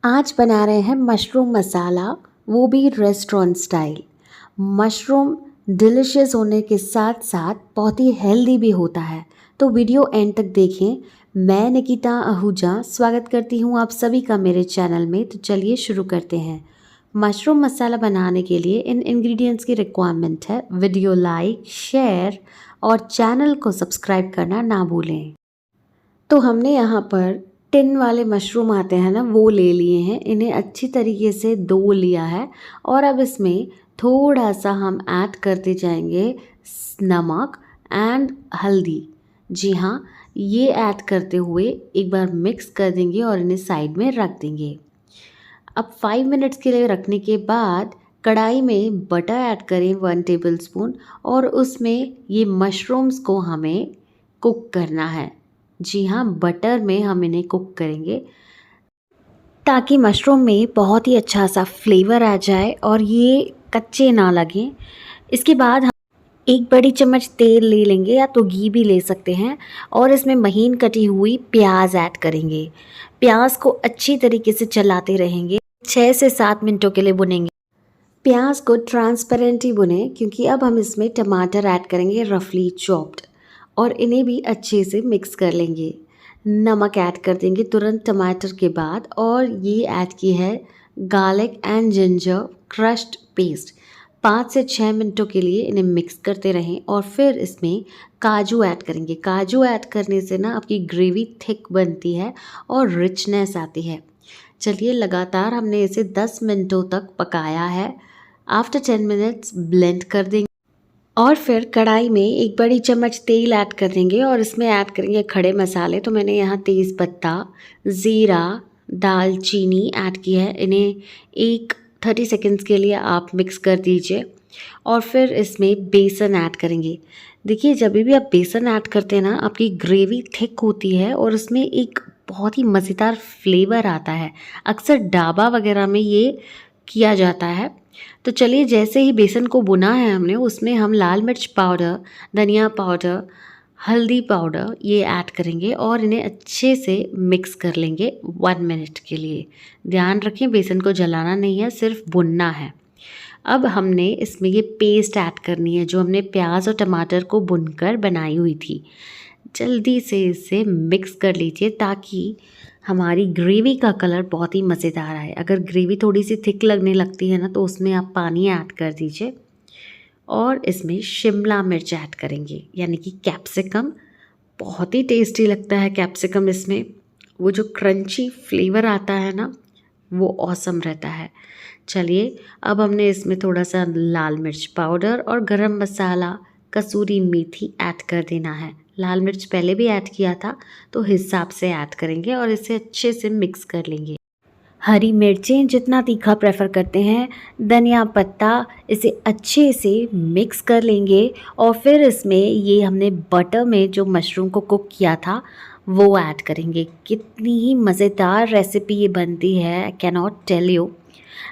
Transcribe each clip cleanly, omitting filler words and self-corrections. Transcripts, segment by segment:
आज बना रहे हैं मशरूम मसाला, वो भी रेस्टोरेंट स्टाइल। मशरूम डिलिशियस होने के साथ साथ बहुत ही हेल्दी भी होता है, तो वीडियो एंड तक देखें। मैं निकिता आहूजा स्वागत करती हूँ आप सभी का मेरे चैनल में। तो चलिए शुरू करते हैं। मशरूम मसाला बनाने के लिए इन इंग्रेडिएंट्स की रिक्वायरमेंट है। वीडियो लाइक, शेयर और चैनल को सब्सक्राइब करना ना भूलें। तो हमने यहाँ पर टिन वाले मशरूम आते हैं ना, वो ले लिए हैं। इन्हें अच्छी तरीके से धो लिया है और अब इसमें थोड़ा सा हम ऐड करते जाएंगे नमक एंड हल्दी। जी हाँ, ये ऐड करते हुए एक बार मिक्स कर देंगे और इन्हें साइड में रख देंगे। अब 5 मिनट्स के लिए रखने के बाद कढ़ाई में बटर ऐड करें 1 टेबलस्पून और उसमें ये मशरूम्स को हमें कुक करना है। जी हाँ, बटर में हम इन्हें कुक करेंगे ताकि मशरूम में बहुत ही अच्छा सा फ्लेवर आ जाए और ये कच्चे ना लगें। इसके बाद हम 1 बड़ी चम्मच तेल ले लेंगे या तो घी भी ले सकते हैं और इसमें महीन कटी हुई प्याज ऐड करेंगे। प्याज को अच्छी तरीके से चलाते रहेंगे, 6 से 7 मिनटों के लिए भुनेंगे। प्याज को ट्रांसपेरेंट ही भुनें क्योंकि अब हम इसमें टमाटर ऐड करेंगे रफली चॉप्ड और इन्हें भी अच्छे से मिक्स कर लेंगे। नमक ऐड कर देंगे तुरंत टमाटर के बाद और ये ऐड की है garlic and ginger crushed paste. 5 से 6 मिनटों के लिए इन्हें मिक्स करते रहें और फिर इसमें काजू ऐड करेंगे। काजू ऐड करने से ना आपकी ग्रेवी थिक बनती है और रिचनेस आती है। चलिए, लगातार हमने इसे 10 मिनटों तक पकाया है। आफ्टर 10 मिनट्स ब्लेंड कर देंगे और फिर कढ़ाई में 1 बड़ी चम्मच तेल ऐड कर देंगे और इसमें ऐड करेंगे खड़े मसाले। तो मैंने यहाँ तेज़ पत्ता, ज़ीरा, दालचीनी ऐड की है। इन्हें 30 सेकंड्स के लिए आप मिक्स कर दीजिए और फिर इसमें बेसन ऐड करेंगे। देखिए, जब भी आप बेसन ऐड करते हैं ना, आपकी ग्रेवी थिक होती है और उसमें एक बहुत ही मज़ेदार फ्लेवर आता है। अक्सर ढाबा वगैरह में ये किया जाता है। तो चलिए, जैसे ही बेसन को भुना है हमने, उसमें हम लाल मिर्च पाउडर, धनिया पाउडर, हल्दी पाउडर ये ऐड करेंगे और इन्हें अच्छे से मिक्स कर लेंगे 1 मिनट के लिए। ध्यान रखें, बेसन को जलाना नहीं है, सिर्फ भुनना है। अब हमने इसमें ये पेस्ट ऐड करनी है जो हमने प्याज और टमाटर को भुनकर बनाई हुई थी। जल्दी से इसे मिक्स कर लीजिए ताकि हमारी ग्रेवी का कलर बहुत ही मज़ेदार आए। अगर ग्रेवी थोड़ी सी थिक लगने लगती है ना, तो उसमें आप पानी ऐड कर दीजिए और इसमें शिमला मिर्च ऐड करेंगे, यानी कि कैप्सिकम। बहुत ही टेस्टी लगता है कैप्सिकम इसमें। वो जो क्रंची फ्लेवर आता है ना, वो ऑसम रहता है। चलिए, अब हमने इसमें थोड़ा सा लाल मिर्च पाउडर और गरम मसाला, कसूरी मेथी ऐड कर देना है। लाल मिर्च पहले भी ऐड किया था, तो हिसाब से ऐड करेंगे और इसे अच्छे से मिक्स कर लेंगे। हरी मिर्चें जितना तीखा प्रेफर करते हैं, धनिया पत्ता, इसे अच्छे से मिक्स कर लेंगे और फिर इसमें ये हमने बटर में जो मशरूम को कुक किया था वो ऐड करेंगे। कितनी ही मज़ेदार रेसिपी ये बनती है, I can not tell you.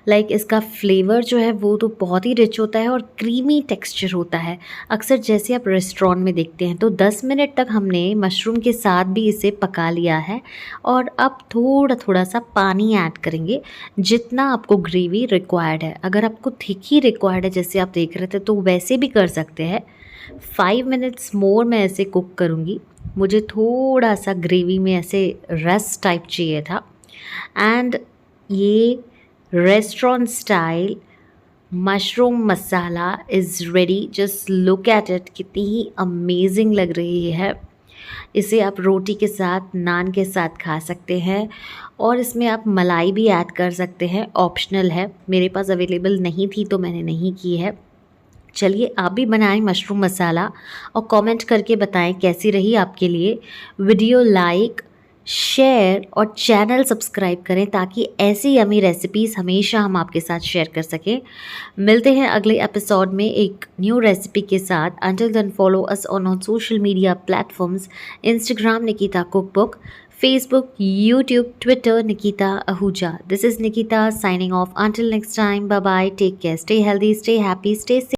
Like इसका फ्लेवर जो है वो तो बहुत ही रिच होता है और क्रीमी टेक्सचर होता है। अक्सर जैसे आप रेस्टोरेंट में देखते हैं, तो 10 मिनट तक हमने मशरूम के साथ भी इसे पका लिया है और अब थोड़ा थोड़ा सा पानी ऐड करेंगे जितना आपको ग्रेवी रिक्वायर्ड है। अगर आपको थिक ही रिक्वायर्ड है जैसे आप देख रहे थे, तो वैसे भी कर सकते हैं। 5 मिनट्स मोर मैं ऐसे कुक करूँगी। मुझे थोड़ा सा ग्रेवी में ऐसे रस टाइप चाहिए था। एंड ये restaurant style mushroom masala is ready. Just look at it, कितनी ही अमेजिंग लग रही है। इसे आप रोटी के साथ, नान के साथ खा सकते हैं और इसमें आप मलाई भी ऐड कर सकते हैं, ऑप्शनल है। मेरे पास अवेलेबल नहीं थी तो मैंने नहीं की है। चलिए, आप भी बनाएं मशरूम मसाला और कमेंट करके बताएं कैसी रही आपके लिए। वीडियो लाइक, शेयर और चैनल सब्सक्राइब करें ताकि ऐसी यमी रेसिपीज़ हमेशा हम आपके साथ शेयर कर सकें। मिलते हैं अगले एपिसोड में एक न्यू रेसिपी के साथ। Until then follow us on social media platforms, Instagram Nikita cookbook, Facebook, YouTube, Twitter Nikita Ahuja. This is Nikita signing off. Until next time, bye bye, take care, stay healthy, stay happy, stay safe.